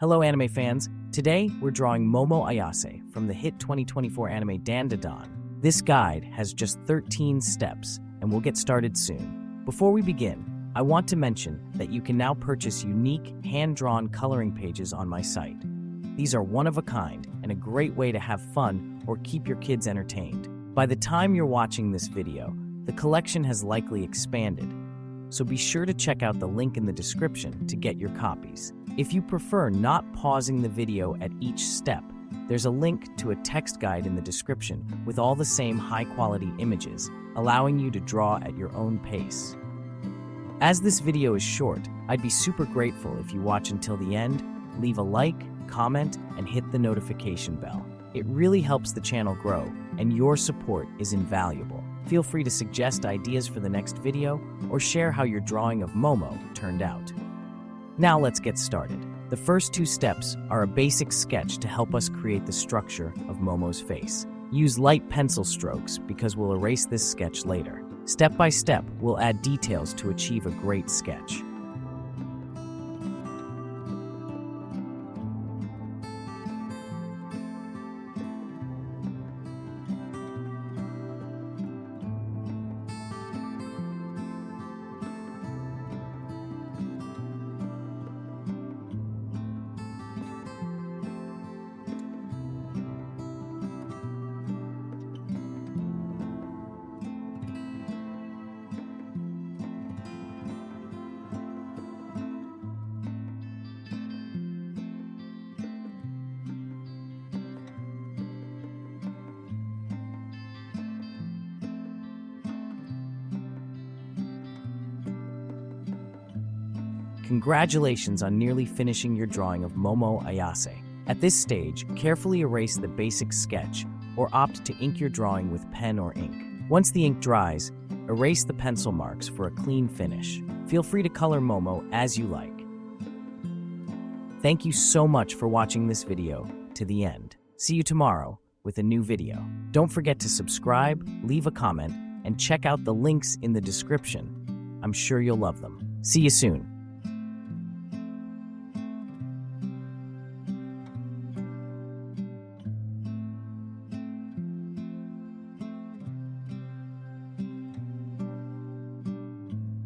Hello anime fans, today we're drawing Momo Ayase from the hit 2024 anime Dandadan. This guide has just 13 steps and we'll get started soon. Before we begin, I want to mention that you can now purchase unique hand-drawn coloring pages on my site. These are one of a kind and a great way to have fun or keep your kids entertained. By the time you're watching this video, the collection has likely expanded, so be sure to check out the link in the description to get your copies. If you prefer not pausing the video at each step, there's a link to a text guide in the description with all the same high-quality images, allowing you to draw at your own pace. As this video is short, I'd be super grateful if you watch until the end, leave a like, comment, and hit the notification bell. It really helps the channel grow, and your support is invaluable. Feel free to suggest ideas for the next video or share how your drawing of Momo turned out. Now let's get started. The first two steps are a basic sketch to help us create the structure of Momo's face. Use light pencil strokes because we'll erase this sketch later. Step by step, we'll add details to achieve a great sketch. Congratulations on nearly finishing your drawing of Momo Ayase. At this stage, carefully erase the basic sketch or opt to ink your drawing with pen or ink. Once the ink dries, erase the pencil marks for a clean finish. Feel free to color Momo as you like. Thank you so much for watching this video to the end. See you tomorrow with a new video. Don't forget to subscribe, leave a comment, and check out the links in the description. I'm sure you'll love them. See you soon.